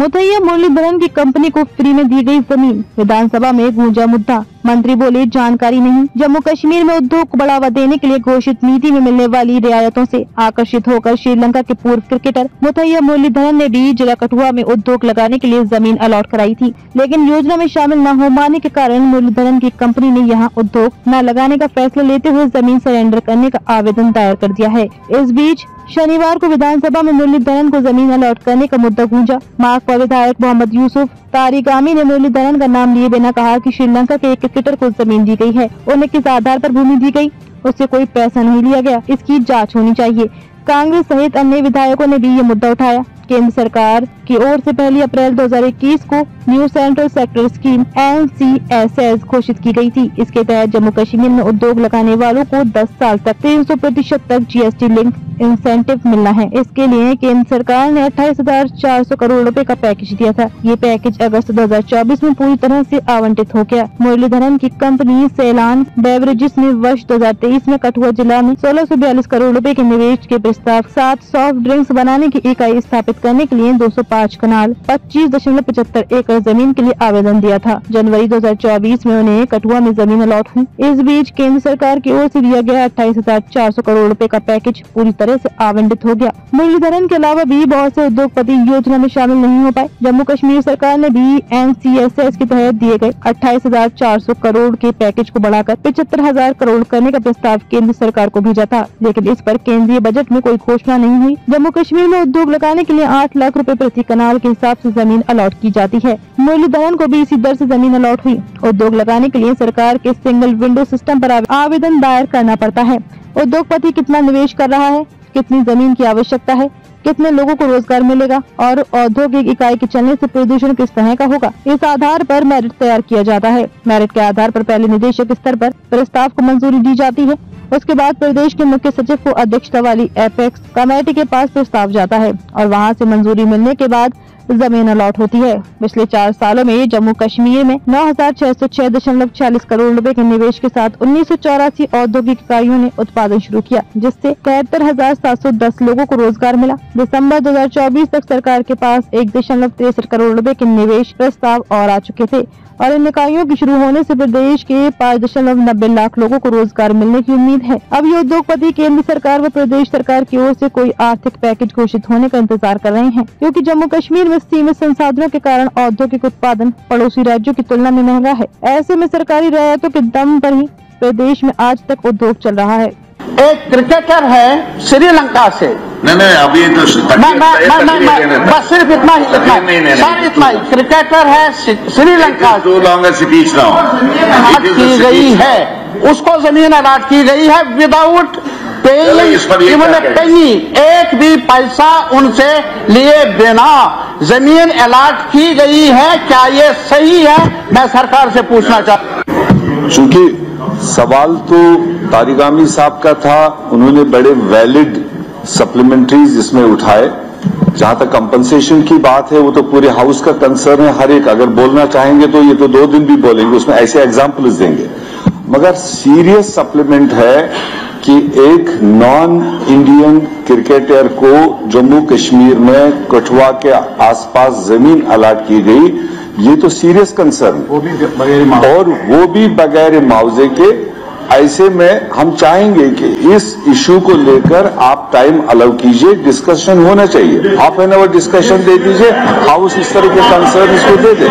मुथैया मुरलीधरन की कंपनी को फ्री में दी गई जमीन, विधानसभा में गूंजा मुद्दा। मंत्री बोले जानकारी नहीं। जम्मू कश्मीर में उद्योग को बढ़ावा देने के लिए घोषित नीति में मिलने वाली रियायतों से आकर्षित होकर श्रीलंका के पूर्व क्रिकेटर मुथैया मुरलीधरन ने भी जिला कठुआ में उद्योग लगाने के लिए जमीन अलॉट कराई थी, लेकिन योजना में शामिल न हो पाने के कारण मुरलीधरन की कंपनी ने यहां उद्योग न लगाने का फैसला लेते हुए जमीन सरेंडर करने का आवेदन दायर कर दिया है। इस बीच शनिवार को विधानसभा में मुरलीधरन को जमीन अलॉट करने का मुद्दा गूंजा। माकपा विधायक मोहम्मद यूसुफ तारिगामी ने मुरलीधरन का नाम लिए बिना कहा कि श्रीलंका के एक क्रिकेटर को जमीन दी गई है, उन्हें किस आधार पर भूमि दी गई, उससे कोई पैसा नहीं लिया गया, इसकी जांच होनी चाहिए। कांग्रेस सहित अन्य विधायकों ने भी ये मुद्दा उठाया। केंद्र सरकार की ओर से 1 अप्रैल 2021 को new central sector scheme NCSS घोषित की गई थी। इसके तहत जम्मू कश्मीर में उद्योग लगाने वालों को 10 साल तक 300% तक GST लिंक इंसेंटिव मिलना है। इसके लिए केंद्र सरकार ने 28,400 करोड़ रुपए का पैकेज दिया था। ये पैकेज अगस्त 2024 में पूरी तरह से आवंटित हो गया। मुरलीधरन की कंपनी सेलान बेवरेजेस ने वर्ष 2023 में कठुआ जिला में 1642 करोड़ रुपए के निवेश के प्रस्ताव 7 सॉफ्ट ड्रिंक्स बनाने की इकाई स्थापित करने के लिए 205 कनाल 25.75 एकड़ जमीन के लिए आवेदन दिया था। जनवरी 2024 में उन्हें कठुआ में जमीन अलॉट हुई। इस बीच केंद्र सरकार की ओर से दिया गया 28,400 करोड़ रुपए का पैकेज पूरी तरह से आवंटित हो गया। मुरलीधरन के अलावा भी बहुत से उद्योगपति योजना में शामिल नहीं हो पाए। जम्मू कश्मीर सरकार ने भी NCSS के तहत दिए गए 28,400 करोड़ के पैकेज को बढ़ाकर 75,000 करोड़ करने का प्रस्ताव केंद्र सरकार को भेजा था, लेकिन इस पर केंद्रीय बजट में कोई घोषणा नहीं हुई। जम्मू कश्मीर में उद्योग लगाने के लिए 8 लाख रुपए प्रति कनाल के हिसाब से जमीन अलॉट की जाती है। मुरलीधरन को भी इसी दर से जमीन अलॉट हुई। उद्योग लगाने के लिए सरकार के सिंगल विंडो सिस्टम पर आवेदन दायर करना पड़ता है। उद्योगपति कितना निवेश कर रहा है, कितनी जमीन की आवश्यकता है, कितने लोगों को रोजगार मिलेगा और औद्योगिक इकाई के चलने से प्रदूषण किस तरह का होगा, इस आधार पर मेरिट तैयार किया जाता है। मेरिट के आधार पर पहले निदेशक स्तर पर प्रस्ताव को मंजूरी दी जाती है। उसके बाद प्रदेश के मुख्य सचिव को अध्यक्षता वाली एपेक्स कमेटी के पास प्रस्ताव जाता है और वहां से मंजूरी मिलने के बाद जमीन अलॉट होती है। पिछले 4 सालों में जम्मू कश्मीर में 9,606.40 करोड़ रुपए के निवेश के साथ 1984 औद्योगिक इकाइयों ने उत्पादन शुरू किया, जिससे 73,710 लोगों को रोजगार मिला। दिसंबर 2024 तक सरकार के पास 1.63 करोड़ रुपए के निवेश प्रस्ताव और आ चुके थे और इन इकाइयों के शुरू होने से प्रदेश के 5.90 लाख लोगों को रोजगार मिलने की उम्मीद है। अब ये उद्योगपति केंद्र सरकार व प्रदेश सरकार की ओर से कोई आर्थिक पैकेज घोषित होने का इंतजार कर रहे हैं, क्योंकि जम्मू कश्मीर में सीमित संसाधनों के कारण औद्योगिक उत्पादन पड़ोसी राज्यों की तुलना में महंगा है। ऐसे में सरकारी रियायतों के दम पर ही प्रदेश में आज तक उद्योग चल रहा है। एक क्रिकेटर है श्रीलंका से, नहीं अभी तो बस सिर्फ इतना ही सर, इतना ही क्रिकेटर है श्रीलंका की गई है, उसको जमीन अलॉट की गई है विदाउट पेनी, एक भी पैसा उनसे लिए बिना जमीन अलॉट की गई है। क्या ये सही है? मैं सरकार से पूछना चाहता हूं। चूंकि सवाल तो तारिगामी साहब का था, उन्होंने बड़े वैलिड सप्लीमेंट्रीज इसमें उठाए। जहां तक कंपनसेशन की बात है वो तो पूरे हाउस का कंसर्न है। हर एक अगर बोलना चाहेंगे तो ये तो 2 दिन भी बोलेंगे, उसमें ऐसे एग्जाम्पल्स देंगे। मगर सीरियस सप्लीमेंट है कि एक नॉन इंडियन क्रिकेटर को जम्मू कश्मीर में कठुआ के आसपास जमीन अलॉट की गई, ये तो सीरियस कंसर्न, और वो भी बगैर मुआवजे के। ऐसे में हम चाहेंगे कि इस इशू को लेकर आप टाइम अलाउ कीजिए, डिस्कशन होना चाहिए। हाफ एन आवर डिस्कशन दे दीजिए, हाउस इस तरह के कंसर्न इसको दे दे।